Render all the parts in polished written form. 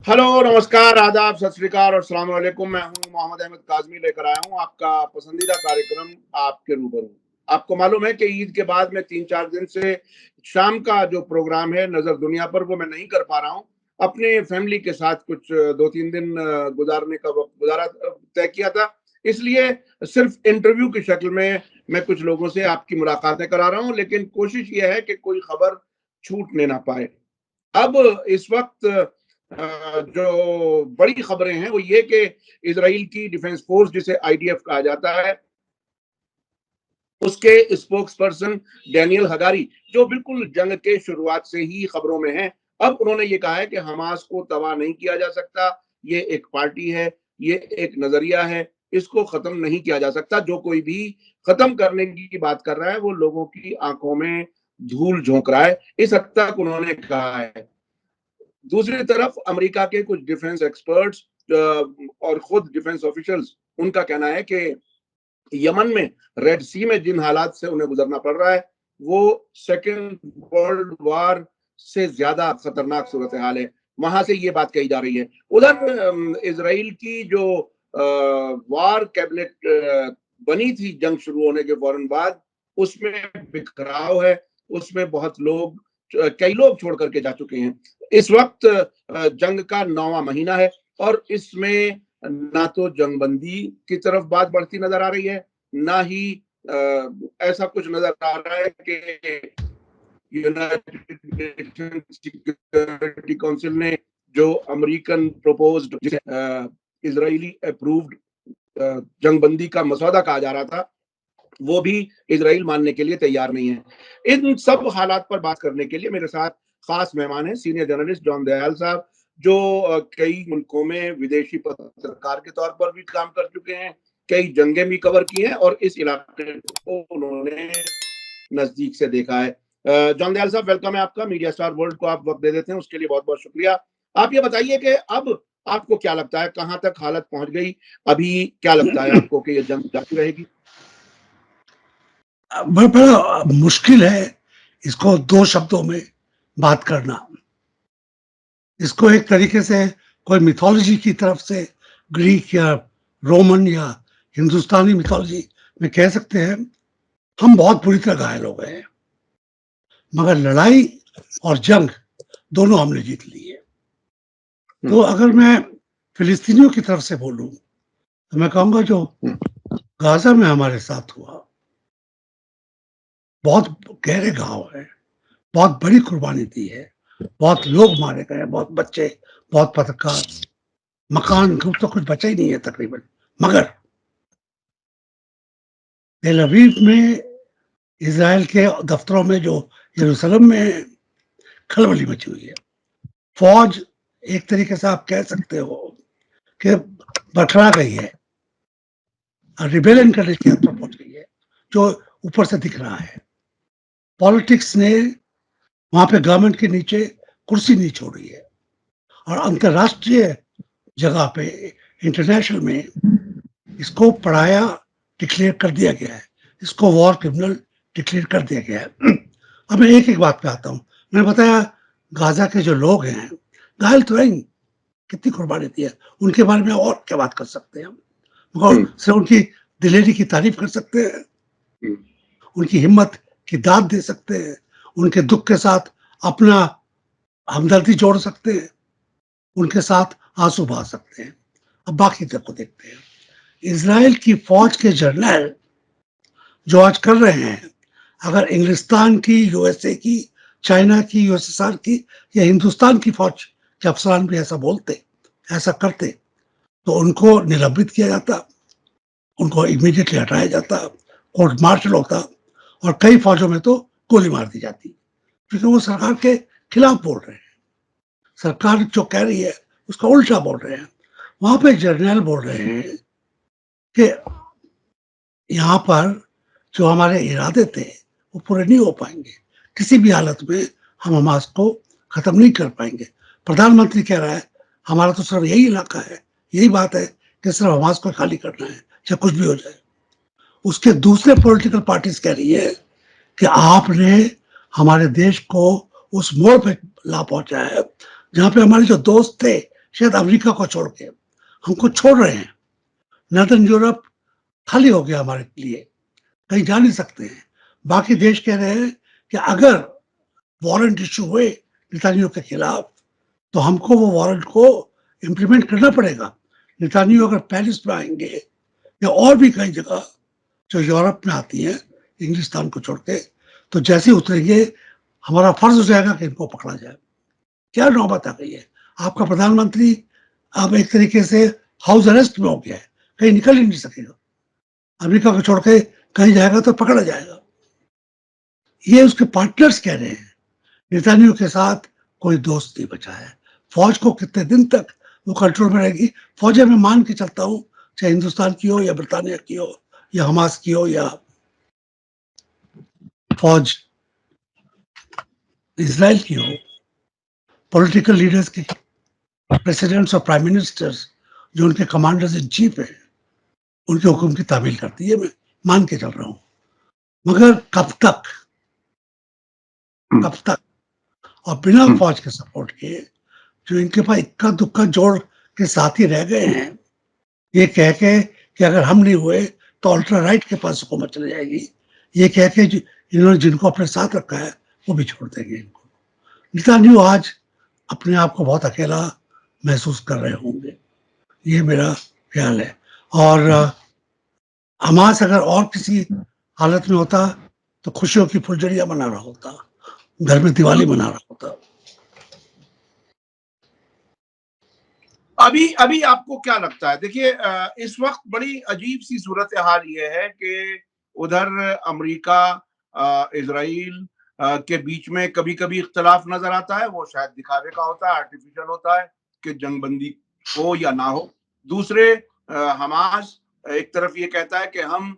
Hello, नमस्कार, आदाब, सत श्री अकाल और अस्सलाम वालेकुम। मैं हूं मोहम्मद अहमद काज़मी, लेकर आया हूं आपका पसंदीदा कार्यक्रम आपके रूबरू। आपको मालूम है कि ईद के बाद में 3-4 दिन से शाम का जो प्रोग्राम है नज़र दुनिया पर, वो मैं नहीं कर पा रहा हूं। अपने फैमिली के साथ कुछ 2-3 दिन गुज़ारने का वक़्त गुज़ारा तय किया था। इसलिए सिर्फ़ इंटरव्यू की शक्ल में मैं कुछ लोगों से आपकी मुलाकातें करा रहा हूं, लेकिन कोशिश ये है कि कोई खबर छूटने ना पाए। अब इस वक़्त जो बड़ी खबरें हैं वो ये कि इजराइल की डिफेंस फोर्स, जिसे आईडीएफ कहा जाता है, उसके स्पोक्स पर्सन डैनियल हगारी, जो बिल्कुल जंग के शुरुआत से ही खबरों में हैं, अब उन्होंने ये कहा है कि हमास को तबाह नहीं किया जा सकता। ये एक पार्टी है, ये एक नजरिया है, इसको खत्म नहीं किया जा सकता। जो कोई भी खत्म करने की बात कर रहा है वो लोगों की आंखों में धूल झोंक रहा है, इस हद तक उन्होंने कहा है। दूसरी तरफ अमेरिका के कुछ डिफेंस एक्सपर्ट्स और खुद डिफेंस ऑफिशियल्स, उनका कहना है कि यमन में रेड सी में जिन हालात से उन्हें गुजरना पड़ रहा है वो सेकेंड वर्ल्ड वार से ज्यादा खतरनाक सूरत हाल है। वहां से ये बात कही जा रही है। उधर इसराइल की जो वार कैबिनेट बनी थी जंग शुरू होने के फौरन बाद, उसमें बिखराव है। उसमें बहुत लोग, कई लोग छोड़ करके जा चुके हैं। इस वक्त जंग का 9वां महीना है और इसमें ना तो जंगबंदी की तरफ बात बढ़ती नजर आ रही है, ना ही ऐसा कुछ नजर आ रहा है कि यूनाइटेड नेशन सिक्योरिटी काउंसिल ने जो अमेरिकन प्रोपोज्ड, जिसे इजरायली अप्रूव्ड जंगबंदी का मसौदा कहा जा रहा था, वो भी इजराइल मानने के लिए तैयार नहीं है। इन सब हालात पर बात करने के लिए मेरे साथ खास मेहमान हैं, सीनियर जर्नलिस्ट जॉन दयाल साहब, जो कई मुल्कों में विदेशी पत्रकार के तौर पर भी काम कर चुके हैं, कई जंगें भी कवर की हैं और इस इलाके को उन्होंने नजदीक से देखा है। जॉन दयाल साहब, वेलकम है आपका। मीडिया स्टार वर्ल्ड को आप वक्त दे देते हैं, उसके लिए बहुत बहुत शुक्रिया। आप ये बताइए कि अब आपको क्या लगता है, कहां तक हालत पहुंच गई? अभी क्या लगता है आपको कि ये जंग जारी रहेगी? बड़ा मुश्किल है इसको दो शब्दों में बात करना। इसको एक तरीके से कोई मिथोलॉजी की तरफ से, ग्रीक या रोमन या हिंदुस्तानी मिथोलॉजी में कह सकते हैं, हम बहुत बुरी तरह घायल हो गए हैं, मगर लड़ाई और जंग दोनों हमने जीत ली है। तो अगर मैं फिलिस्तीनियों की तरफ से बोलूं तो मैं कहूंगा जो गाजा में हमारे साथ हुआ बहुत गहरे घाव है, बहुत बड़ी कुर्बानी दी है, बहुत लोग मारे गए, बहुत बच्चे, बहुत पत्रकार, मकान तो कुछ बचा ही नहीं है तकरीबन। मगर तेल अवीव में, इजराइल के दफ्तरों में, जो यरूशलेम में खलबली मची हुई है, फौज एक तरीके से आप कह सकते हो कि बटरा गई है, रिबेलियन करने की हद पर पहुंच गई है, जो ऊपर से दिख रहा है। पॉलिटिक्स ने वहां पे गवर्नमेंट के नीचे कुर्सी नहीं छोड़ी है और अंतरराष्ट्रीय जगह पे, इंटरनेशनल में इसको पढ़ाया, डिक्लेयर कर दिया गया है, इसको वॉर क्रिमिनल डिक्लेयर कर दिया गया है। अब मैं एक एक बात पे आता हूँ। मैंने बताया गाजा के जो लोग हैं घायल तो हैं, कितनी कुर्बानी दी है, उनके बारे में और क्या बात कर सकते हैं हम? मगर सिर्फ उनकी दिलेरी की तारीफ कर सकते हैं, उनकी हिम्मत की दाद दे सकते हैं, उनके दुख के साथ अपना हमदर्दी जोड़ सकते हैं, उनके साथ आंसू बहा सकते हैं। अब बाकी तक को देखते हैं। इजराइल की फौज के जर्नल जो आज कर रहे हैं, अगर इंग्लिस्तान की, यूएसए की, चाइना की, यूएसएसआर की या हिंदुस्तान की फौज के अफसरान भी ऐसा बोलते, ऐसा करते, तो उनको निलंबित किया जाता, उनको इमीडिएटली हटाया जाता, कोर्ट मार्शल होता और कई फौजों में तो गोली मार दी जाती, क्योंकि वो सरकार के खिलाफ बोल रहे हैं। सरकार जो कह रही है उसका उल्टा बोल रहे हैं। वहां पे जर्नल बोल रहे हैं कि यहाँ पर जो हमारे इरादे थे वो पूरे नहीं हो पाएंगे, किसी भी हालत में हम हमास को खत्म नहीं कर पाएंगे। प्रधानमंत्री कह रहा है हमारा तो सिर्फ यही इलाका है, यही बात है कि सिर्फ हमास को खाली करना है, चाहे कुछ भी हो जाए। उसके दूसरे पॉलिटिकल पार्टीज कह रही है कि आपने हमारे देश को उस मोड़ पे ला पहुंचाया है जहां पे हमारे जो दोस्त थे, शायद अमेरिका को छोड़ के हमको छोड़ रहे हैं। नॉर्दर्न यूरोप खाली हो गया हमारे लिए, कहीं जा नहीं सकते हैं। बाकी देश कह रहे हैं कि अगर वारंट इशू हुए नेतान्याहू के खिलाफ तो हमको वो वारंट को इम्प्लीमेंट करना पड़ेगा। नेतान्याहू अगर पेरिस में आएंगे या और भी कई जगह जो यूरोप में आती हैं इंग्लिस्तान को छोड़ के, तो जैसे ही उतरेंगे हमारा फर्ज हो जाएगा कि इनको पकड़ा जाए। क्या नौबत आ गई है। आपका प्रधानमंत्री अब एक तरीके से हाउस अरेस्ट में हो गया है, कहीं निकल ही नहीं सकेगा। अमेरिका को छोड़ के कहीं जाएगा तो पकड़ा जाएगा। ये उसके पार्टनर्स कह रहे हैं नेतान्याहू के साथ कोई दोस्त नहीं बचा है। फौज को कितने दिन तक वो कंट्रोल में रहेगी। फौजें मैं मान के चलता हूँ, चाहे हिंदुस्तान की हो या ब्रिटानिया की हो या हमास की हो या फौज इजराइल की हो, पॉलिटिकल लीडर्स के प्रेसिडेंट्स और प्राइम मिनिस्टर्स जो उनके कमांडर्स इन चीफ हैं, उनके हुक्म की तामील करती है। मैं मान के चल रहा हूँ, मगर कब तक और बिना फौज के सपोर्ट के जो इनके पास इक्का दुक्का जोड़ के साथ ही रह गए हैं, ये कह के कि अगर हम नहीं हुए तो अल्ट्रा राइट के पास हुकूमत चली जाएगी, ये कह के इन्होंने जिनको अपने साथ रखा है वो भी छोड़ देंगे इनको। नेतान्याहू आज अपने आप को बहुत अकेला महसूस कर रहे होंगे, ये मेरा ख्याल है। और हमास अगर और किसी हालत में होता तो खुशियों की फुलझड़ियां मना रहा होता, घर में दिवाली मना रहा होता। अभी अभी आपको क्या लगता है? देखिए, इस वक्त बड़ी अजीब सी सूरत हाल ये है कि उधर अमेरिका इजराइल के बीच में कभी कभी इख्तलाफ नजर आता है, वो शायद दिखावे का होता है, आर्टिफिशियल होता है कि जंगबंदी हो या ना हो। दूसरे हमास एक तरफ ये कहता है कि हम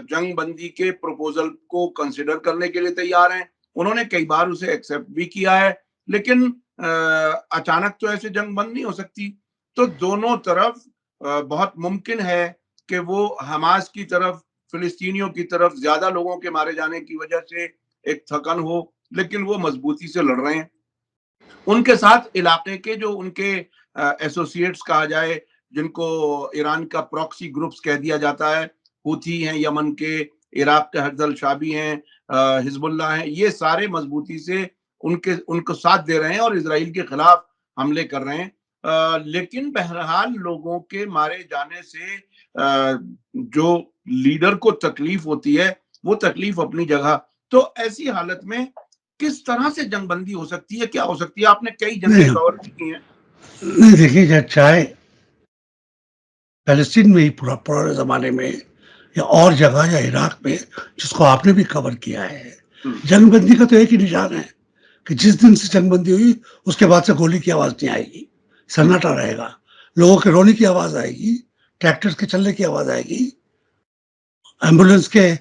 जंगबंदी के प्रपोजल को कंसिडर करने के लिए तैयार हैं। उन्होंने कई बार उसे एक्सेप्ट भी किया है, लेकिन अचानक तो ऐसे जंग बंद नहीं हो सकती। तो दोनों तरफ बहुत मुमकिन है कि वो हमास की तरफ, फिलिस्तीनियों की तरफ ज्यादा लोगों के मारे जाने की वजह से एक थकन हो, लेकिन वो मजबूती से लड़ रहे हैं। उनके साथ इलाके के जो उनके एसोसिएट्स कहा जाए, जिनको ईरान का प्रॉक्सी ग्रुप्स कह दिया जाता है, हूथी हैं यमन के, इराक के हर्जल शाबी हैं, हिजबुल्लाह हैं, ये सारे मजबूती से उनको साथ दे रहे हैं और इसराइल के खिलाफ हमले कर रहे हैं। लेकिन बहरहाल लोगों के मारे जाने से जो लीडर को तकलीफ होती है, वो तकलीफ अपनी जगह। तो ऐसी हालत में किस तरह से जंगबंदी हो सकती है, क्या हो सकती है? आपने कई जंगें कवर की हैं। नहीं, देखिए, चाहे पैलेस्टीन में ही पुराने जमाने में या और जगह या इराक में, जिसको आपने भी कवर किया है, जंगबंदी का तो एक ही निशान है कि जिस दिन से जंगबंदी हुई उसके बाद से गोली की आवाज नहीं आएगी, सन्नाटा रहेगा। लोगों के रोने की आवाज आएगी, ट्रैक्टर्स के चलने की आवाज आएगी, एम्बुलेंस के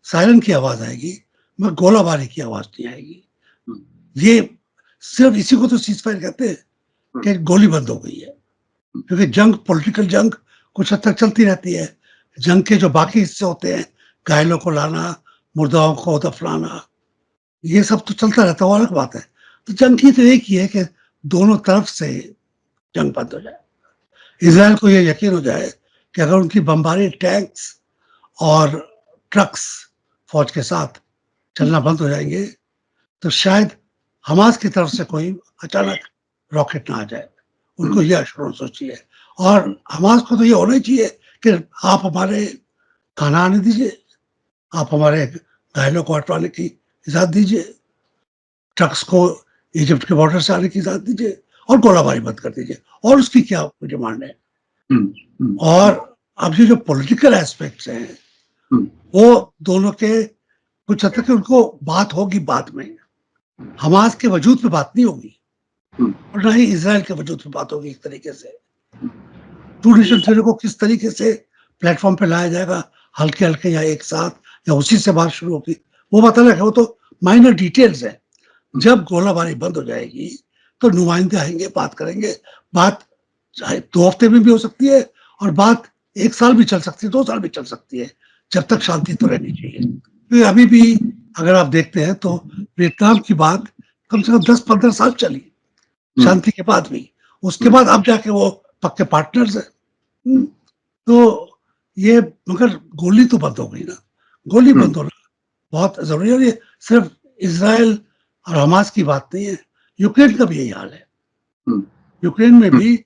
सायरन की आवाज आएगी, मगर गोलाबारी की आवाज नहीं आएगी। ये सिर्फ इसी को तो सीजफायर कहते हैं कि गोली बंद हो गई है, क्योंकि जंग, पॉलिटिकल जंग कुछ हद तक चलती रहती है। जंग के जो बाकी हिस्से होते हैं, घायलों को लाना, मुर्दाओं को दफनाना, ये सब तो चलता रहता है, अलग बात है। तो जंग की तो एक ही है कि दोनों तरफ से जंग बंद हो जाए। इजराइल को यह यकीन हो जाए कि अगर उनकी बमबारी टैंक्स और ट्रक्स फौज के साथ चलना बंद हो जाएंगे तो शायद हमास की तरफ से कोई अचानक रॉकेट ना आ जाए। उनको यह एश्योरेंस होती है। और हमास को तो ये होना ही चाहिए कि आप हमारे खाना आने दीजिए, आप हमारे घायलों को हटवाने की इजाजत दीजिए, ट्रक्स को इजिप्ट के बॉर्डर से आने की इजाजत दीजिए और गोलाबारी बंद कर दीजिए। और उसकी क्या डिमांड है? और अब ये जो पॉलिटिकल एस्पेक्ट्स हैं, वो दोनों के कुछ हद तक उनको बात होगी बाद में। हमास के वजूद पे बात नहीं होगी और ना ही इजराइल के वजूद पे बात होगी। इस तरीके से टू नेशन थ्योरी को किस तरीके से प्लेटफॉर्म पे लाया जाएगा, हल्के हल्के या एक साथ या उसी से बात शुरू होगी, वो बात अलग है, वो तो माइनर डिटेल्स है। जब गोलाबारी बंद हो जाएगी तो नुमाइंदे आएंगे, बात करेंगे। बात चाहे 2 हफ्ते में भी हो सकती है और बात 1 साल भी चल सकती है, 2 साल भी चल सकती है, जब तक शांति तो रहनी चाहिए। अभी भी अगर आप देखते हैं तो वियतनाम की बात कम से कम 10-15 साल चली शांति के बाद भी, उसके बाद अब जाके वो पक्के पार्टनर्स है। तो ये मगर गोली तो बंद हो गई ना, गोली बंद होना बहुत जरूरी है। और ये सिर्फ इसराइल और हमास की बात नहीं है, यूक्रेन का भी यही हाल है। यूक्रेन में भी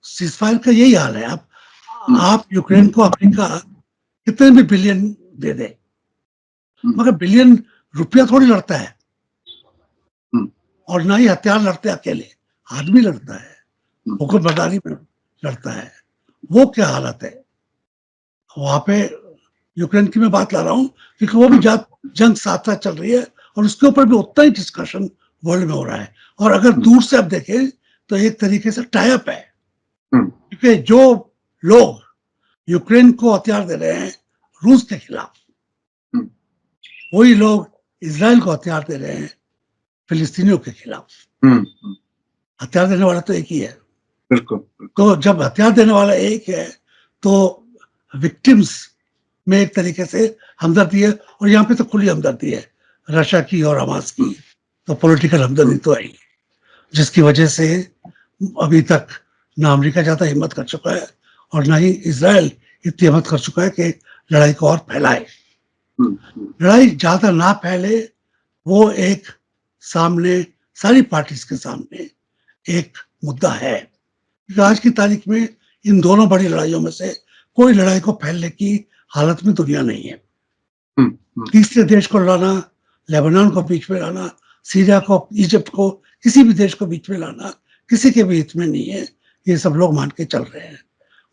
सीजफायर का यही हाल है। आप यूक्रेन को अमेरिका कितने भी बिलियन दे दे, मगर बिलियन रुपया थोड़ी लड़ता है, और ना ही हथियार लड़ते अकेले, आदमी लड़ता है, हुक्मरानी में लड़ता है। वो क्या हालत है वहां पे। यूक्रेन की मैं बात ला रहा हूँ क्योंकि वो भी जंग साथ साथ चल रही है, और उसके ऊपर भी उतना ही डिस्कशन वर्ल्ड में हो रहा है। और अगर दूर से आप देखें तो एक तरीके से टाई अप है, क्योंकि जो लोग यूक्रेन को हथियार दे रहे हैं रूस के खिलाफ, वही लोग इजराइल को हथियार दे रहे हैं फिलिस्तीनियों के खिलाफ। हथियार देने वाला तो एक ही है। बिल्कुल। तो जब हथियार देने वाला एक है तो विक्टिम्स में एक तरीके से हमदर्दी है, और यहाँ पे तो खुली हमदर्दी है रशिया की और हमास की। तो पॉलिटिकल हमदर्दी तो है, जिसकी वजह से अभी तक ना अमेरिका ज्यादा हिम्मत कर चुका है और ना ही इजराइल इतनी हिम्मत कर चुका है कि लड़ाई को और फैलाए। लड़ाई ज्यादा ना फैले, वो एक सामने सारी पार्टीज के सामने एक मुद्दा है। आज की तारीख में इन दोनों बड़ी लड़ाइयों में से कोई लड़ाई को फैलने की हालत में दुनिया नहीं है। तीसरे देश को लाना, लेबनान को बीच में लाना, सीरिया को, इजिप्ट को, किसी भी देश को बीच में लाना किसी के भी हित में नहीं है। ये सब लोग मान के चल रहे हैं।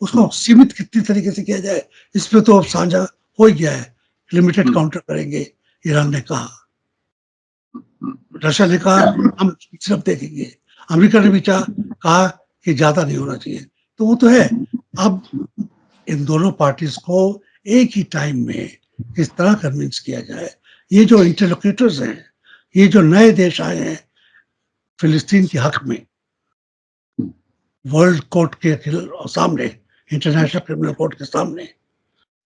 उसको सीमित कितनी तरीके से किया जाए इस पे तो अब साझा हो ही गया है। लिमिटेड काउंटर करेंगे, ईरान ने कहा, रशिया ने कहा हम सिर्फ देखेंगे, अमेरिका ने भी कहा कि ज्यादा नहीं होना चाहिए। तो वो तो है। अब इन दोनों पार्टीज को एक ही टाइम में किस तरह कन्विंस किया जाए। ये जो इंटरलोक्यूटर्स हैं, ये जो नए देश आए हैं फिलिस्तीन के हक में, वर्ल्ड कोर्ट के सामने, इंटरनेशनल क्रिमिनल कोर्ट के सामने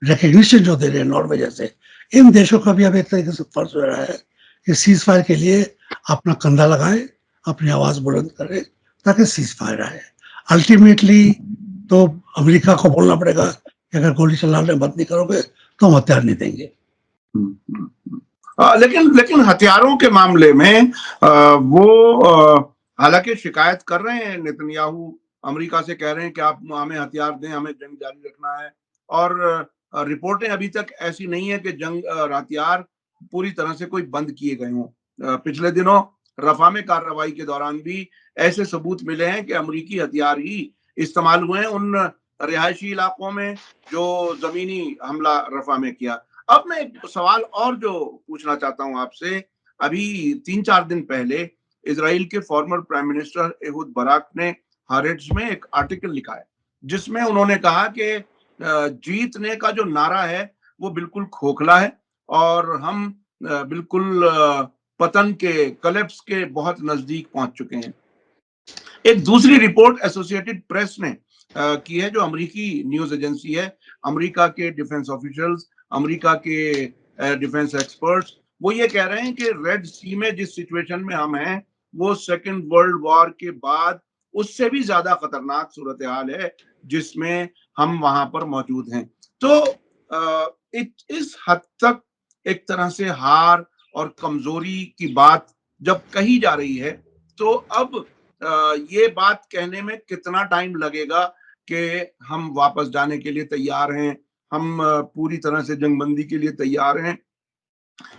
रिकग्निशन जो दे रहे हैं नॉर्वे जैसे, इन देशों का भी अब एक तरीके से फर्ज हो रहा है कि सीज फायर के लिए अपना कंधा लगाए, अपनी आवाज बुलंद करें, ताकि सीज फायर आए। अल्टीमेटली तो अमेरिका को बोलना पड़ेगा कि अगर गोली चलाने बंद नहीं करोगे तो हम हथियार नहीं देंगे। लेकिन हथियारों के मामले में वो हालांकि शिकायत कर रहे हैं, नेतन्याहू अमेरिका से कह रहे हैं कि आप हमें हथियार दें, हमें जंग जारी रखना है। और रिपोर्टें अभी तक ऐसी नहीं है कि जंग हथियार पूरी तरह से कोई बंद किए गए हों। पिछले दिनों रफा में कार्रवाई के दौरान भी ऐसे सबूत मिले हैं कि अमेरिकी हथियार ही इस्तेमाल हुए हैं उन रिहायशी इलाकों में जो जमीनी हमला रफा में किया। अब मैं एक सवाल और जो पूछना चाहता हूं आपसे, अभी 3-4 दिन पहले इजराइल के former prime minister Ehud Barak ने हारेट्स में एक आर्टिकल लिखा है जिसमें उन्होंने कहा कि जीतने का जो नारा है वो बिल्कुल खोखला है और हम बिल्कुल पतन के, कलेप्स के बहुत नजदीक पहुंच चुके हैं। एक दूसरी रिपोर्ट एसोसिएटेड प्रेस ने की है, जो अमेरिकी न्यूज एजेंसी है, अमेरिका के डिफेंस ऑफिशियल्स, अमेरिका के डिफेंस एक्सपर्ट्स, वो ये कह रहे हैं कि रेड सी में जिस सिचुएशन में हम हैं वो सेकेंड वर्ल्ड वॉर के बाद उससे भी ज्यादा खतरनाक सूरत हाल है जिसमें हम वहां पर मौजूद हैं। तो इस हद तक एक तरह से हार और कमजोरी की बात जब कही जा रही है, तो अब ये बात कहने में कितना टाइम लगेगा कि हम वापस जाने के लिए तैयार हैं, हम पूरी तरह से जंगबंदी के लिए तैयार हैं,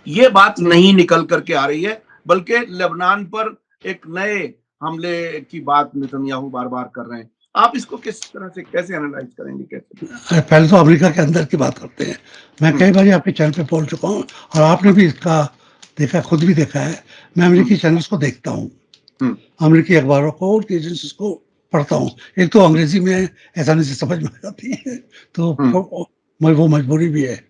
ये बात नहीं निकल करके आ रही है, बल्कि लेबनान पर एक नए हमले की बात नेतन्याहू बार बार कर रहे हैं। आप इसको किस तरह से कैसे एनालाइज करेंगे, कैसे? पहले तो अमेरिका के अंदर की बात करते हैं। मैं कई बार आपके चैनल पे बोल चुका हूँ और आपने भी इसका देखा, खुद भी देखा है। मैं अमेरिकी चैनल्स को देखता हूँ, अमेरिकी अखबारों को, उनकी एजेंसीज को पढ़ता हूँ। एक तो अंग्रेजी में आसानी से समझ में आ जाती है, तो वो मजबूरी भी है।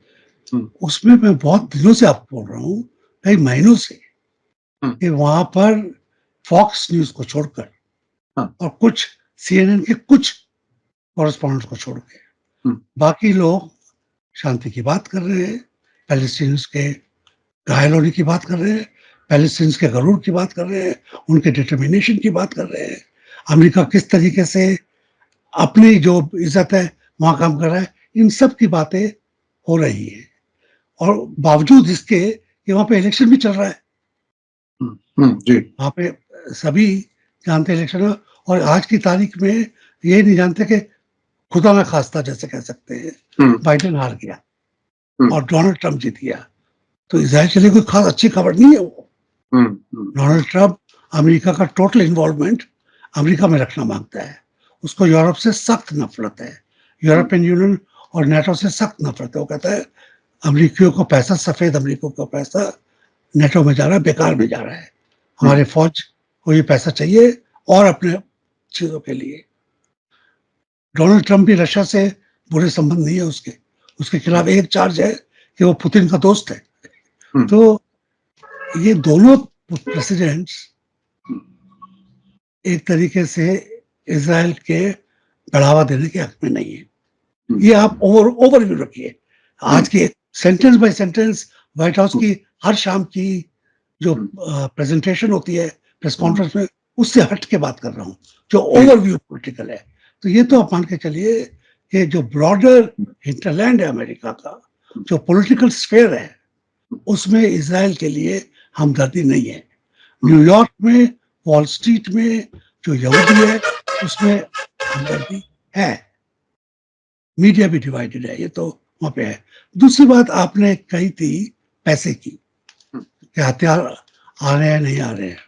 उसमें मैं बहुत दिनों से आपको बोल रहा हूँ, कई महीनों से, कि वहां पर फॉक्स न्यूज को छोड़कर और कुछ CNN के कुछ कॉरेस्पॉन्डेंट को छोड़ के बाकी लोग शांति की बात कर रहे हैं, पैलेस्टीनियंस के घायल होने की बात कर रहे हैं, पैलेस्टीनियंस के गरूर की बात कर रहे हैं, उनके डिटर्मिनेशन की बात कर रहे हैं। अमेरिका किस तरीके से अपनी जो इज्जत है वहां काम कर रहा है, इन सब की बातें हो रही है। और बावजूद इसके कि वहां पे इलेक्शन भी चल रहा है, जी। वहां पे सभी जानते हैं इलेक्शन है, और आज की तारीख में ये नहीं जानते कि खुदा ना खास्ता जैसे कह सकते हैं बाइडेन हार गया और डोनाल्ड ट्रंप जीत गया, तो इजराइल के लिए कोई खास अच्छी खबर नहीं है वो। डोनाल्ड ट्रंप अमेरिका का टोटल इन्वॉल्वमेंट अमेरिका में रखना मांगता है, उसको यूरोप से सख्त नफरत है, यूरोपियन यूनियन और नेटो से सख्त नफरत है। वो कहता है अमेरिकियों को पैसा, सफेद अमेरिकियों को पैसा नेटो में जा रहा है, बेकार में जा रहा है, हमारे फौज को ये पैसा चाहिए और अपने चीजों के लिए। डोनाल्ड ट्रंप भी रशिया से बुरे संबंध नहीं है उसके, उसके खिलाफ एक चार्ज है कि वो पुतिन का दोस्त है। तो ये दोनों प्रेसिडेंट्स एक तरीके से इजराइल के बढ़ावा देने के हक में नहीं है। ये आप ओवरव्यू रखिए, आज की sentence by sentence white house की हर शाम की जो प्रेजेंटेशन होती है प्रेस कॉन्फ्रेंस में, उससे हट के बात कर रहा हूँ, जो ओवरव्यू पॉलिटिकल है। तो ये तो आप मान के चलिए कि जो ब्रॉडर हिंटरलैंड है अमेरिका का, जो पॉलिटिकल स्फेयर है, उसमें इजराइल के लिए हमदर्दी नहीं है। न्यूयॉर्क में, वॉल स्ट्रीट में जो यहूदी है उसमें हमदर्दी है, मीडिया भी डिवाइडेड है, ये तो वहां पे है। दूसरी बात आपने कही थी पैसे की, कि हथियार आ रहे हैं नहीं आ रहे हैं,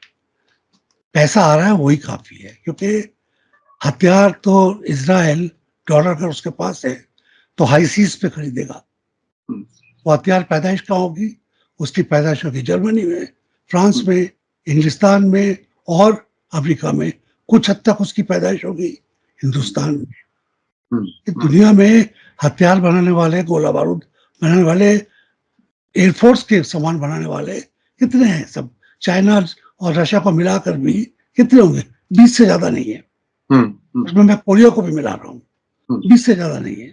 पैसा आ रहा है वही काफी है, क्योंकि हथियार तो इजराइल डॉलर अगर उसके पास है तो हाई सीज पे खरीदेगा। वो हथियार पैदाइश कहाँ होगी? उसकी पैदाइश होगी जर्मनी में, फ्रांस में, इंग्लिस्तान में और अफ्रीका में। कुछ हद तक उसकी पैदाइश होगी हिंदुस्तान में। दुनिया में हथियार बनाने वाले, गोला बारूद बनाने वाले, एयरफोर्स के सामान बनाने वाले कितने हैं? सब चाइना और रशिया को मिलाकर भी कितने होंगे? 20 से ज्यादा नहीं है। उसमें मैं कोरिया को भी मिला रहा हूँ, 20 से ज्यादा नहीं है।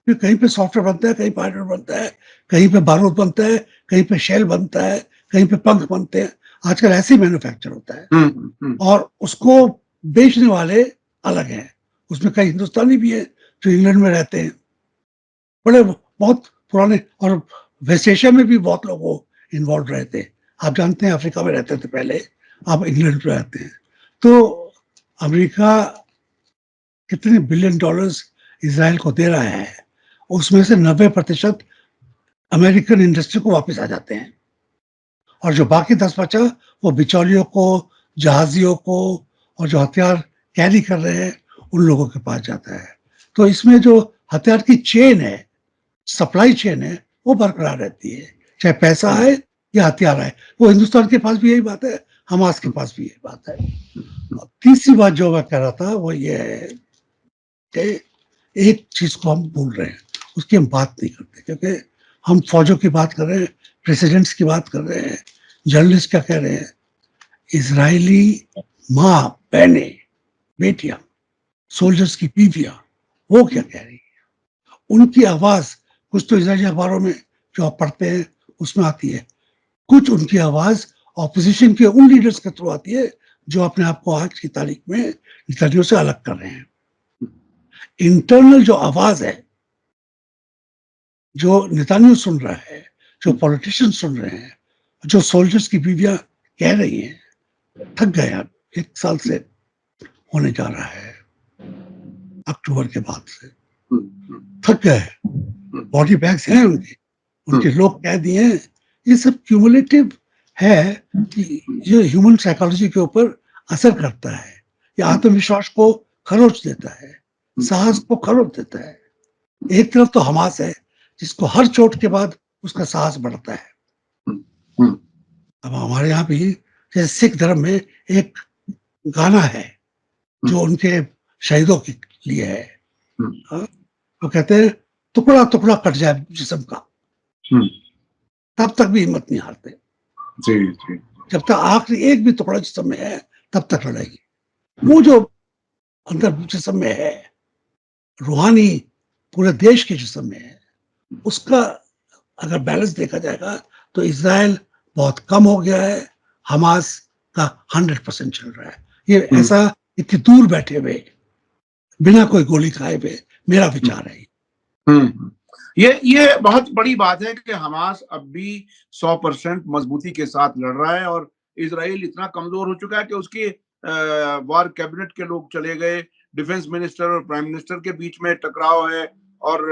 फिर कहीं पे सॉफ्टवेयर बनता है, कहीं पे हार्डवेयर बनता है, कहीं पे बारूद बनता है, कहीं पे शेल बनता है, कहीं पे पंख बनते हैं। आजकल ऐसे ही मैन्युफैक्चर होता है और उसको बेचने वाले अलग हैं। उसमें कई हिंदुस्तानी भी है जो इंग्लैंड में रहते हैं, बड़े बहुत पुराने, और वेस्ट एशिया में भी बहुत लोग इन्वॉल्व रहते हैं। आप जानते हैं अफ्रीका में रहते थे पहले, आप इंग्लैंड में रहते हैं। तो अमेरिका कितने बिलियन डॉलर्स इजराइल को दे रहा है, उसमें से 90% अमेरिकन इंडस्ट्री को वापस आ जाते हैं, और जो बाकी 10 बचा वो बिचौलियों को, जहाजियों को, और जो हथियार कैरी कर रहे हैं उन लोगों के पास जाता है। तो इसमें जो हथियार की चेन है, सप्लाई चेन है, वो बरकरार रहती है, चाहे पैसा आए या हथियार आए। वो हिंदुस्तान के पास भी यही बात है, हमास के पास भी यही बात है। तीसरी बात जो मैं कह रहा था वो ये है कि एक चीज को हम भूल रहे हैं, उसकी हम बात नहीं करते, क्योंकि हम फौजों की बात कर रहे हैं, प्रेसिडेंट्स की बात कर रहे हैं, जर्नलिस्ट क्या कह रहे हैं, इजरायली माँ, बहनें, बेटियां, सोल्जर्स की बीवियां, वो क्या कह रही है, उनकी आवाज कुछ तो इजरायली अखबारों में जो आप पढ़ते हैं उसमें आती है, कुछ उनकी आवाज ऑपोजिशन के उन लीडर्स के थ्रू आती है जो अपने आप को आज की तारीख में नेतन्याहू से अलग कर रहे हैं। इंटरनल जो आवाज है, जो नेतन्याहू सुन रहा है, जो पॉलिटिशियन सुन रहे हैं, जो सोल्जर्स की बीवियां कह रही हैं, थक गए आप, 1 साल से होने जा रहा है, अक्टूबर के बाद से थक गए, बॉडी बैग्स हैं उनके लोग कह दिए हैं। ये सब क्यूमुलेटिव है कि ये ह्यूमन साइकोलॉजी के ऊपर असर करता है, ये आत्मविश्वास को खरोच देता है, साहस को खरोच देता है। एक तरफ तो हमास है जिसको हर चोट के बाद उसका साहस बढ़ता है। अब हमारे यहाँ भी जैसे सिख धर्म में एक गाना है जो उनके शहीदों के लिए है, वो कहते हैं टुकड़ा टुकड़ा कट जाए जिस्म का, तब तक भी हिम्मत नहीं हारते। जी जी, जब तक आखिरी एक भी टुकड़ा जिस्म में है तब तक लड़ेगी। वो जो अंदर जिस्म में है, रूहानी पूरे देश के जिस्म में है, उसका अगर बैलेंस देखा जाएगा तो इजराइल बहुत कम हो गया है, हमास का 100% चल रहा है। ये ऐसा इतनी दूर बैठे हुए बिना कोई गोली खाए हुए, मेरा विचार है। ये बहुत बड़ी बात है कि हमास अब भी 100% मजबूती के साथ लड़ रहा है और इजराइल इतना कमजोर हो चुका है कि उसकी वॉर कैबिनेट के लोग चले गए, डिफेंस मिनिस्टर और प्राइम मिनिस्टर के बीच में टकराव है और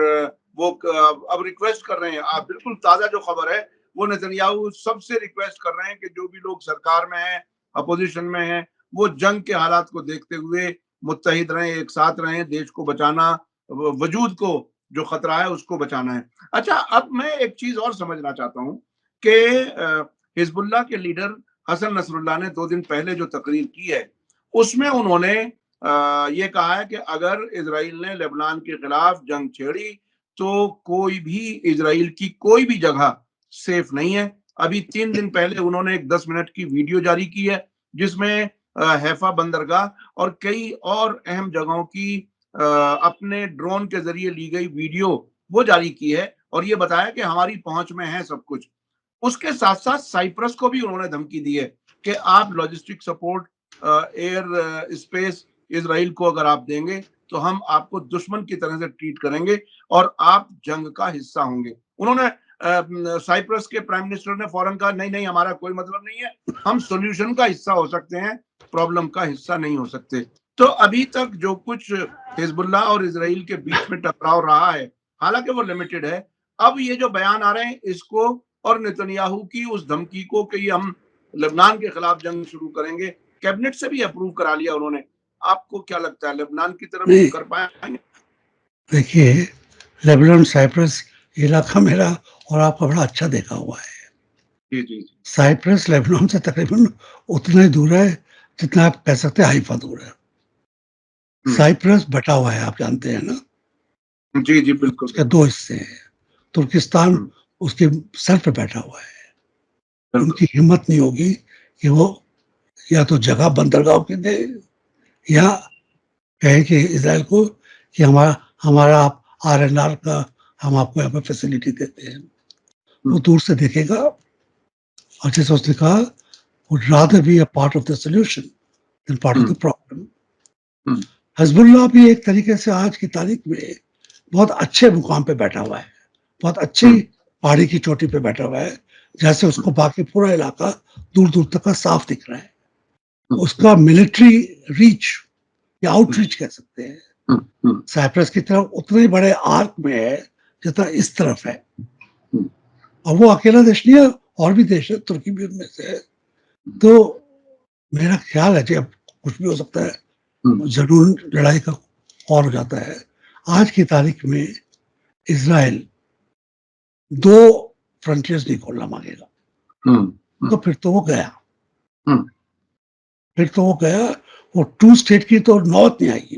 वो अब रिक्वेस्ट कर रहे हैं। आप बिल्कुल ताजा जो खबर है वो नेतन्याहू सबसे रिक्वेस्ट कर रहे हैं कि जो भी लोग सरकार में हैं, अपोजिशन में हैं, वो जंग के हालात को देखते हुए मुत्तहिद रहें, एक साथ रहें, देश को बचाना, वजूद को जो खतरा है उसको बचाना है। अच्छा, अब मैं एक चीज और समझना चाहता हूं कि हिजबुल्लाह के लीडर हसन नसरुल्लाह ने 2 दिन पहले जो तकरीर की है उसमें उन्होंने ये कहा है कि अगर इजराइल ने लेबनान के खिलाफ जंग छेड़ी तो कोई भी इजराइल की कोई भी जगह सेफ नहीं है। अभी 3 दिन पहले उन्होंने एक 10 मिनट की वीडियो जारी की है जिसमें हैफा बंदरगाह और कई और अहम जगहों की अपने ड्रोन के जरिए ली गई वीडियो वो जारी की है और ये बताया कि हमारी पहुंच में है सब कुछ। उसके साथ साथ साइप्रस को भी उन्होंने धमकी दी है कि आप logistic support, air space Israel को अगर आप देंगे तो हम आपको दुश्मन की तरह से ट्रीट करेंगे और आप जंग का हिस्सा होंगे। उन्होंने साइप्रस के प्राइम मिनिस्टर ने फौरन कहा नहीं नहीं, हमारा कोई मतलब नहीं है, हम सॉल्यूशन का हिस्सा हो सकते हैं, प्रॉब्लम का हिस्सा नहीं हो सकते। तो अभी तक जो कुछ हिजबुल्लाह और इजराइल के बीच में टकराव रहा है, हालांकि वो लिमिटेड है, अब ये जो बयान आ रहे हैं इसको और नेतन्याहू की उस धमकी को कि हम लेबनान के खिलाफ जंग शुरू करेंगे, कैबिनेट से भी अप्रूव करा लिया उन्होंने। आपको क्या लगता है, लेबनान की तरफ नहीं, कर पाएंगे? देखिए, लेबनान साइप्रस इलाका मेरा और आपका बड़ा अच्छा देखा हुआ है। जी जी जी। साइप्रस लेबनान से तकरीबन उतना ही दूर है जितना आप कह सकते हैं हाइफा दूर है। साइप्रस बटा हुआ है, आप जानते हैं ना। जी जी बिल्कुल। उसके 2 हिस्से हैं। तुर्किस्तान उसके सर पे बैठा हुआ है। उनकी हिम्मत नहीं होगी कि वो या तो जगह बंदरगाह की दे या कहे कि इजराइल को कि हमारा हमारा आप आरएनआर का हम आपको यहाँ पर फैसिलिटी देते हैं। वो दूर से देखेगा और जैसे उसने कहा, would rather be a part of the solution than part of the problem. Hezbollah भी एक तरीके से आज की तारीख में बहुत अच्छे मुकाम पे बैठा हुआ है, बहुत अच्छी पहाड़ी की चोटी पे बैठा हुआ है, जैसे उसको बाकी पूरा इलाका दूर दूर तक का साफ दिख रहा है। उसका मिलिट्री रीच या आउटरीच कह सकते हैं, साइप्रस की तरफ उतने ही बड़े आर्क में है जितना इस तरफ है। और वो अकेला देश नहीं है, और भी देश है, तुर्की भी उनमें से है। तो मेरा ख्याल है कि अब कुछ भी हो सकता है, जरूर लड़ाई का और हो जाता है। आज की तारीख में इजराइल 2 फ्रंटियर्स नहीं खोलना मांगेगा, तो फिर तो वो गया, फिर तो वो गया। वो 2 स्टेट की तो नौबत नहीं आएगी,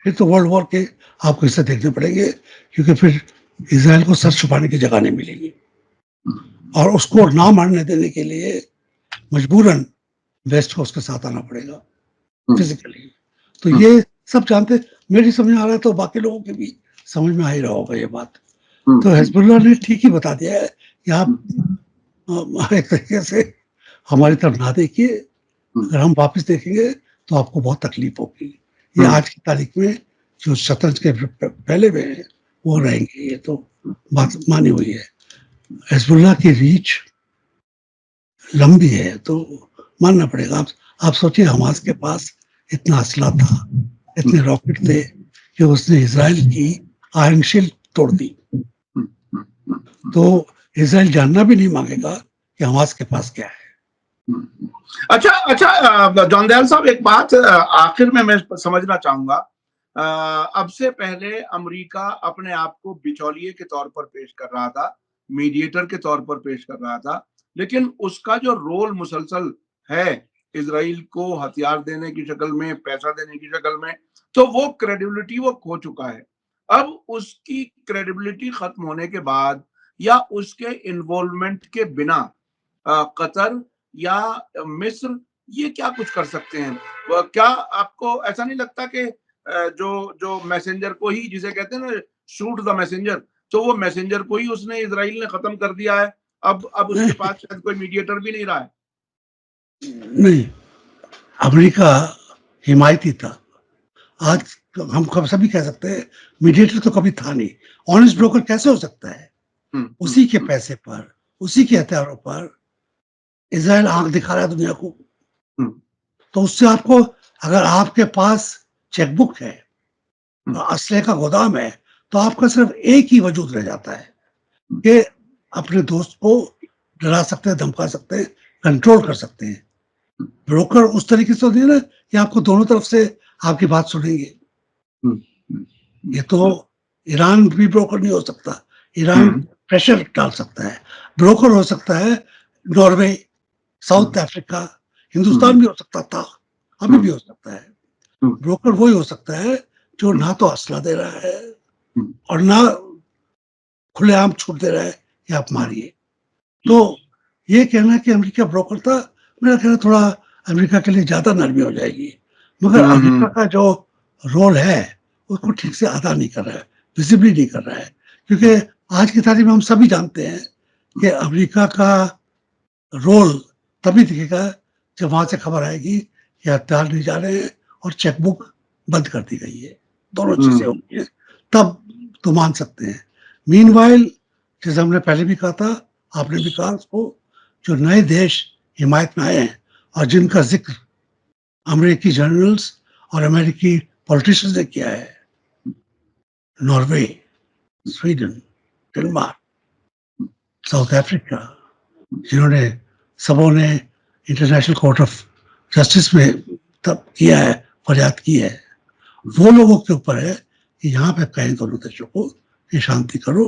फिर तो वर्ल्ड वॉर के आपको हिस्से देखने पड़ेंगे, क्योंकि फिर इजराइल को सर छुपाने की जगह नहीं मिलेगी और उसको ना मारने देने के लिए मजबूरन वेस्ट को उसके साथ आना पड़ेगा फिजिकली। तो ये सब जानते, मेरी समझ में आ रहा है तो बाकी लोगों के भी समझ में आ ही रहा होगा ये बात। तो हिजबुल्लाह ने ठीक ही बता दिया है कि आप एक तरीके से हमारी तरफ ना देखिए, अगर हम वापस देखेंगे तो आपको बहुत तकलीफ होगी। ये आज की तारीख में जो शतरंज के पहले में है वो रहेंगे, ये तो बात मानी हुई है। हिजबुल्लाह की रीच लंबी है तो मानना पड़ेगा। आप सोचिए, हमास के पास इतना असला था, इतने रॉकेट थे कि उसने इजराइल की आयरन शील्ड तोड़ दी। तो इजराइल जानना भी नहीं मांगेगा कि हमास के पास क्या है। अच्छा अच्छा, जॉन दयाल साहब, एक बात आखिर में मैं समझना चाहूंगा। अब से पहले अमेरिका अपने आप को बिचौलिए के तौर पर पेश कर रहा था, मीडिएटर के तौर पर पेश कर रहा था, लेकिन उसका जो रोल मुसलसल है इजराइल को हथियार देने की शक्ल में, पैसा देने की शक्ल में, तो वो क्रेडिबिलिटी वो खो चुका है। अब उसकी क्रेडिबिलिटी खत्म होने के बाद या उसके इन्वॉल्वमेंट के बिना कतर या मिस्र ये क्या कुछ कर सकते हैं? क्या आपको ऐसा नहीं लगता कि जो जो मैसेंजर को ही, जिसे कहते हैं ना शूट द मैसेंजर, तो वो मैसेंजर को ही उसने इजराइल ने खत्म कर दिया है। अब उसके पास शायद कोई मीडिएटर भी नहीं रहा है। नहीं, अमेरिका हिमायती था। आज हम सभी कह सकते हैं मीडिएटर तो कभी था नहीं। ऑनेस्ट ब्रोकर कैसे हो सकता है? उसी के पैसे पर, उसी के हथियारों पर इजराइल आंख दिखा रहा है दुनिया को। तो उससे आपको, अगर आपके पास चेकबुक है, असले का गोदाम है, तो आपका सिर्फ एक ही वजूद रह जाता है कि अपने दोस्त को डरा सकते हैं, धमका सकते हैं, कंट्रोल कर सकते हैं। ब्रोकर उस तरीके से होते हैं ना कि आपको दोनों तरफ से आपकी बात सुनेंगे। ये तो ईरान भी ब्रोकर नहीं हो सकता। ईरान प्रेशर डाल सकता है। ब्रोकर हो सकता है नॉर्वे, साउथ अफ्रीका, हिंदुस्तान भी हो सकता था, अभी भी हो सकता है। ब्रोकर वही हो सकता है जो ना तो असला दे रहा है और ना खुलेआम छूट दे रहा है कि आप मारिए। तो ये कहना कि अमेरिका ब्रोकर था, मेरा कहना थोड़ा अमेरिका के लिए ज्यादा नरमी हो जाएगी। मगर अमेरिका का जो रोल है उसको ठीक से अदा नहीं कर रहा है, विजिबली नहीं कर रहा है। क्योंकि आज की तारीख में हम सभी जानते हैं कि अमेरिका का रोल तभी दिखेगा जब वहां से खबर आएगी कि हथियार नहीं जा रहे हैं और चेकबुक बंद कर दी गई है। दोनों चीजें होंगी हैं, तब तो मान सकते हैं। मीनवाइल, जैसे हमने पहले भी कहा था, आपने भी कहा उसको, जो नए देश हिमायत में आए हैं और जिनका जिक्र अमेरिकी जर्नल्स और अमेरिकी पॉलिटिशियंस ने किया है, Norway, Sweden, Denmark, south Africa, जिन्होंने सबों ने इंटरनेशनल कोर्ट ऑफ जस्टिस में तब किया है, फरियाद की है, वो लोगों के ऊपर है कि यहाँ पे कहें दोनों देशों को कि शांति करो,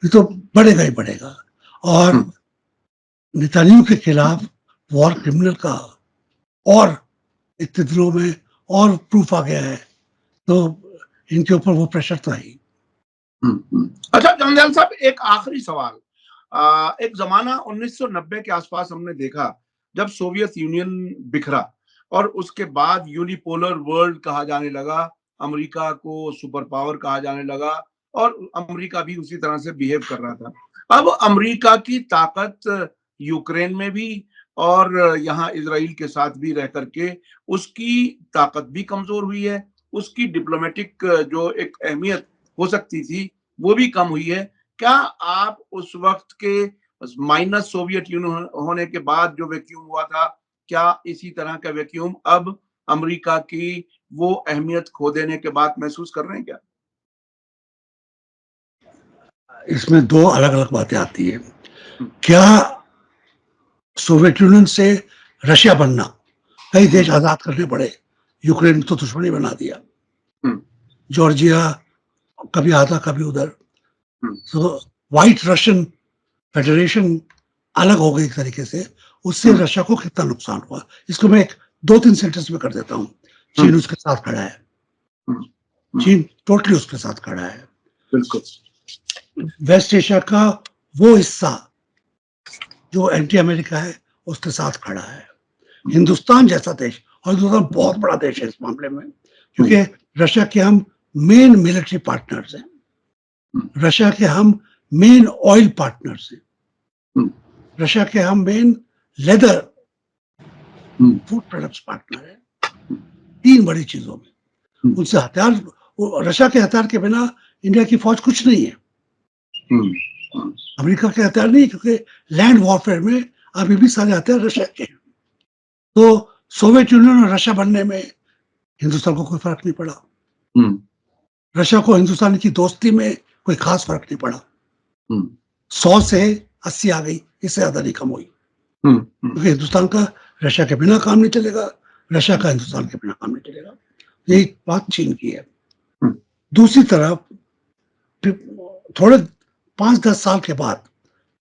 नहीं तो बढ़ेगा ही बढ़ेगा। और नेतानियाहू के खिलाफ वॉर क्रिमिनल का और इतने दिनों में और प्रूफ आ गया है, तो इनके ऊपर वो प्रेशर तो है। अच्छा जंगल साहब, एक आखिरी सवाल। एक जमाना 1990 के आसपास हमने देखा जब सोवियत यूनियन बिखरा और उसके बाद यूनिपोलर वर्ल्ड कहा जाने लगा, अमेरिका को सुपर पावर कहा जाने लगा और अमेरिका भी उसी तरह से बिहेव कर रहा था। अब अमेरिका की ताकत यूक्रेन में भी और यहाँ इजराइल के साथ भी रह करके उसकी ताकत भी कमजोर हुई है, उसकी डिप्लोमेटिक जो एक अहमियत हो सकती थी वो भी कम हुई है। क्या आप उस वक्त के माइनस सोवियत यूनियन होने के बाद जो वैक्यूम हुआ था, क्या इसी तरह का वैक्यूम अब अमेरिका की वो अहमियत खो देने के बाद महसूस कर रहे हैं क्या? इसमें दो अलग अलग बातें आती है। क्या सोवियत यूनियन से रशिया बनना, कई देश आजाद करने पड़े, यूक्रेन तो दुश्मनी बना दिया, जॉर्जिया कभी आधा कभी उधर, तो व्हाइट रशियन फेडरेशन अलग हो गई एक तरीके से, उससे रशिया को कितना नुकसान हुआ, इसको मैं एक दो तीन सेंटेंस में कर देता हूँ। चीन उसके साथ खड़ा है, चीन टोटली उसके साथ खड़ा है। बिल्कुल। वेस्ट एशिया का वो हिस्सा जो एंटी अमेरिका है उसके साथ खड़ा है। हिंदुस्तान जैसा देश, और हिंदुस्तान बहुत बड़ा देश है इस मामले में, क्योंकि रशिया के हम मेन मिलिट्री पार्टनर्स हैं, रशिया के हम मेन ऑयल पार्टनर्स हैं, रशिया के हम main leather food products partner हैं। तीन बड़ी चीजों में उनसे हथियार, रशिया के हथियार के बिना इंडिया की फौज कुछ नहीं है, अमेरिका के हथियार नहीं, क्योंकि लैंड वॉरफेयर में अभी भी सारे हथियार रशिया के हैं। तो सोवियत यूनियन और रशिया बनने में हिंदुस्तान को कोई फर्क नहीं पड़ा, रशिया को हिंदुस्तान की दोस्ती में कोई खास फर्क नहीं पड़ा। 100 से 80 आ गई, इससे ज्यादा नहीं कम हुई, क्योंकि हिंदुस्तान का रशिया के बिना काम नहीं चलेगा, रशिया का हिंदुस्तान के बिना काम नहीं चलेगा। यही बात चीन की है। दूसरी तरफ थोड़े 5-10 साल के बाद,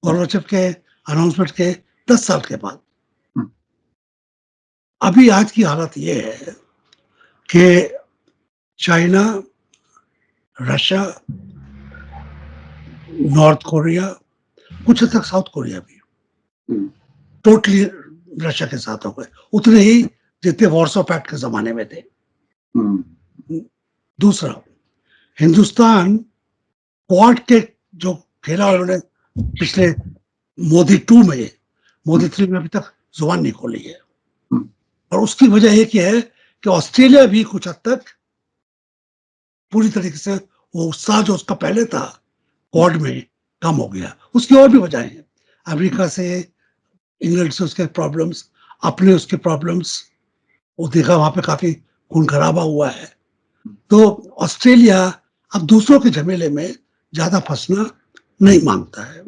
गोर्बाचेव के अनाउंसमेंट के 10 साल के बाद, अभी आज की हालत ये है कि चाइना, रशिया, नॉर्थ कोरिया, कुछ हद तक साउथ कोरिया भी टोटली रशिया के साथ हो गए, उतने ही जितने वॉर्सो पैक्ट के जमाने में थे। दूसरा, हिंदुस्तान क्वाड के जो खेला उन्होंने पिछले मोदी 2 में, मोदी 3 में अभी तक जुबान नहीं खोली है। और उसकी वजह एक ये है कि ऑस्ट्रेलिया भी कुछ हद तक पूरी तरीके से वो उत्साह जो उसका पहले था क्वाड में कम हो गया। उसकी और भी वजह हैं, अमेरिका से, इंग्लैंड से उसके प्रॉब्लम्स, अपने उसके प्रॉब्लम्स, वो देखा वहां पे काफी खून खराबा हुआ है। तो ऑस्ट्रेलिया अब दूसरों के झमेले में ज्यादा फंसना नहीं मांगता है।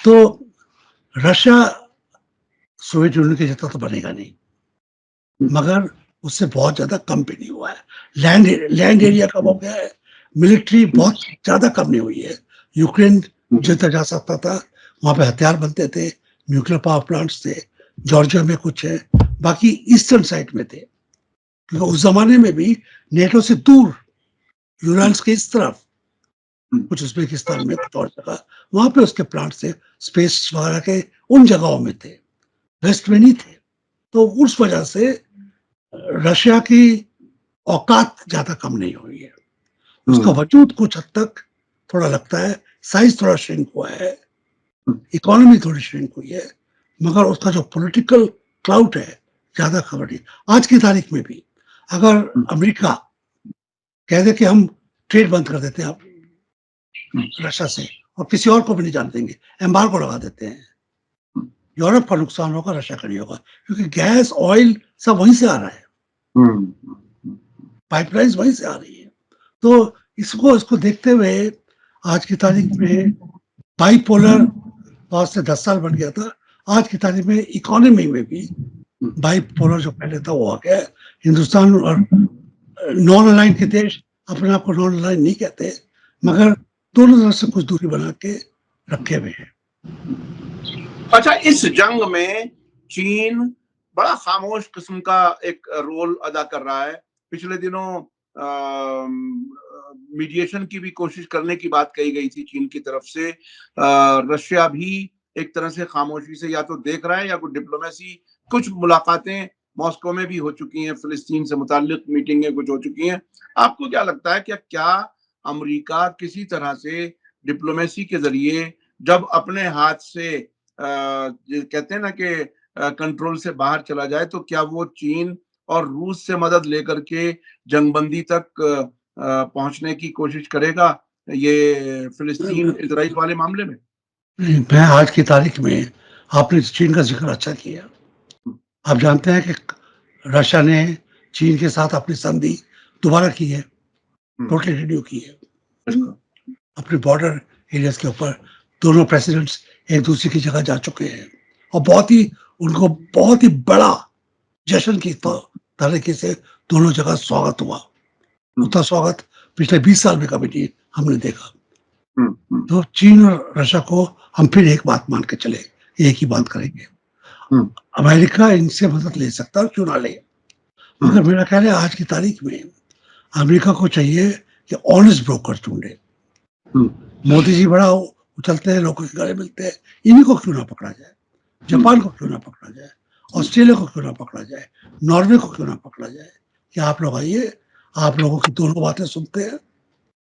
तो रशिया सोवियत यूनियन के जितना तो बनेगा नहीं, मगर उससे बहुत ज्यादा कम भी नहीं हुआ है। लैंड एरिया कम हो गया है, मिलिट्री बहुत ज्यादा कम नहीं हुई है। यूक्रेन जितना जा सकता था वहां पे हथियार बनते थे, न्यूक्लियर पावर प्लांट्स थे, जॉर्जिया में कुछ है, बाकी ईस्टर्न साइड में थे, क्योंकि उस जमाने में भी नेटो से दूर यूराल्स के इस तरफ कुछ उज्बेकिस्तान में कुछ और जगह वहां पे उसके प्लांट थे, स्पेस वगैरह के उन जगहों में थे, वेस्ट में नहीं थे। तो उस वजह से रशिया की औकात ज्यादा कम नहीं हुई है, उसका वजूद कुछ हद तक थोड़ा लगता है, साइज थोड़ा श्रिंक हुआ है, इकोनॉमी थोड़ी श्रिंक हुई है, मगर उसका जो पॉलिटिकल क्लाउड है ज्यादा खबर नहीं। आज की तारीख में भी अगर अमेरिका कह दे कि हम ट्रेड बंद कर देते हैं रशिया से और किसी और को भी नहीं जाने देंगे, एम्बार्गो लगा देते हैं, यूरोप का नुकसान होगा, रशिया का नहीं होगा, क्योंकि गैस ऑयल सब वहीं से आ रहा है, पाइपलाइंस वहीं से आ रही है। तो इसको देखते हुए आज की तारीख में बाइपोलर आज से 10 साल बन गया था, आज की तारीख में इकोनॉमी में भी बाइपोलर जो पहले था वो आ गया है। हिंदुस्तान और नॉन अलाइन के देश अपने आप को नॉन अलाइन नहीं कहते, मगर दोनों तरफ से कुछ दूरी बना के रखे हुए हैं। अच्छा, इस जंग में चीन बड़ा खामोश किस्म का एक रोल अदा कर रहा है। पिछले दिनों मीडिएशन की भी कोशिश करने की बात कही गई थी चीन की तरफ से। रशिया भी एक तरह से खामोशी से या तो देख रहा है या कुछ डिप्लोमेसी, कुछ मुलाकातें मॉस्को में भी हो चुकी हैं, फिलिस्तीन से मुताल्लिक मीटिंगें कुछ हो चुकी हैं। आपको क्या लगता है कि क्या अमेरिका किसी तरह से डिप्लोमेसी के जरिए जब अपने हाथ से कहते हैं ना कि कंट्रोल से बाहर चला जाए, तो क्या वो चीन और रूस से मदद लेकर के जंगबंदी तक पहुंचने की कोशिश करेगा ये फिलिस्तीन इजराइल वाले मामले में? मैं आज की तारीख में, आपने चीन का जिक्र अच्छा किया। आप जानते हैं कि रशिया ने चीन के साथ अपनी संधि दोबारा की है, टोटली रिन्यू की है। अपने बॉर्डर एरियाज के ऊपर दोनों प्रेसिडेंट्स एक दूसरे की जगह जा चुके हैं और उनको बहुत ही बड़ा जश्न की तरीके से दोनों जगह स्वागत हुआ। उतना स्वागत पिछले 20 साल में कभी नहीं हमने देखा। तो चीन और रशिया को हम फिर एक बात मान के चले, एक ही बात करेंगे। अमेरिका इनसे मदद ले सकता है, क्यों ना ले, मगर मेरा ख्याल है आज की तारीख में अमेरिका को चाहिए कि ऑनेस्ट ब्रोकर ढूंढे। मोदी जी बड़ा उछलते हैं, लोगों के गले मिलते हैं, इन्हीं को क्यों ना पकड़ा जाए, जापान को क्यों ना पकड़ा जाए, ऑस्ट्रेलिया को क्यों ना पकड़ा जाए, नॉर्वे को क्यों ना पकड़ा जाए कि आप लोग आइए, आप लोगों की दोनों बातें सुनते हैं,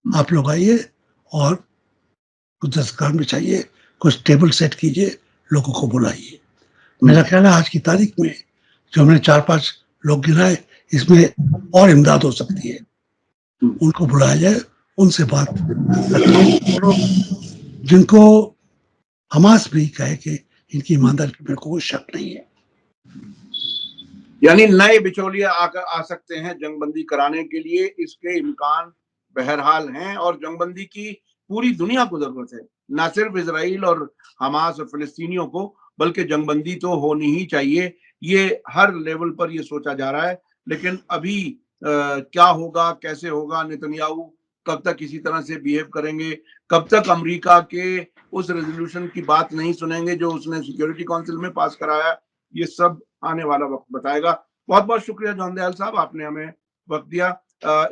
आप लोग आइए और कुछ दस्तकार बिछाइए, कुछ टेबल सेट कीजिए, लोगों को बुलाइए। मेरा ख्याल है आज की तारीख में जो हमने 4-5 लोग गिनाए, इसमें और इमदाद हो सकती है, उनको बुलाया जाए, उनसे बात जिनको हमास भी कहे कि इनकी ईमानदारी पे मेरे को कोई शक नहीं है। यानी नए बिचौलिए आ सकते हैं जंगबंदी कराने के लिए, इसके इम्कान बहरहाल हैं और जंगबंदी की पूरी दुनिया को जरूरत है, ना सिर्फ इजराइल और हमास और फिलिस्तीनियों को, बल्कि जंगबंदी तो होनी ही चाहिए। ये हर लेवल पर ये सोचा जा रहा है, लेकिन अभी क्या होगा, कैसे होगा, नेतन्याहू कब तक इसी तरह से बिहेव करेंगे, कब तक अमेरिका के उस रेजोल्यूशन की बात नहीं सुनेंगे जो उसने सिक्योरिटी काउंसिल में पास कराया, ये सब आने वाला वक्त बताएगा। बहुत बहुत शुक्रिया जॉन दयाल साहब, आपने हमें वक्त दिया।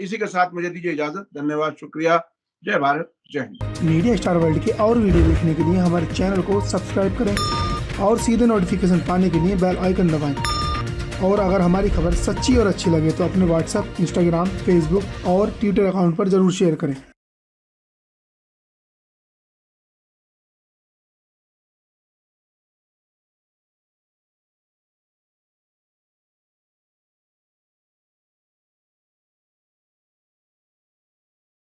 इसी के साथ मुझे दीजिए इजाजत। धन्यवाद, शुक्रिया। जय भारत, जय हिंद। मीडिया स्टार वर्ल्ड के और वीडियो देखने के लिए हमारे चैनल को सब्सक्राइब करें और सीधे नोटिफिकेशन पाने के लिए बेल आइकन दबाएं। और अगर हमारी खबर सच्ची और अच्छी लगे तो अपने व्हाट्सएप, इंस्टाग्राम, फेसबुक और ट्विटर अकाउंट पर जरूर शेयर करें।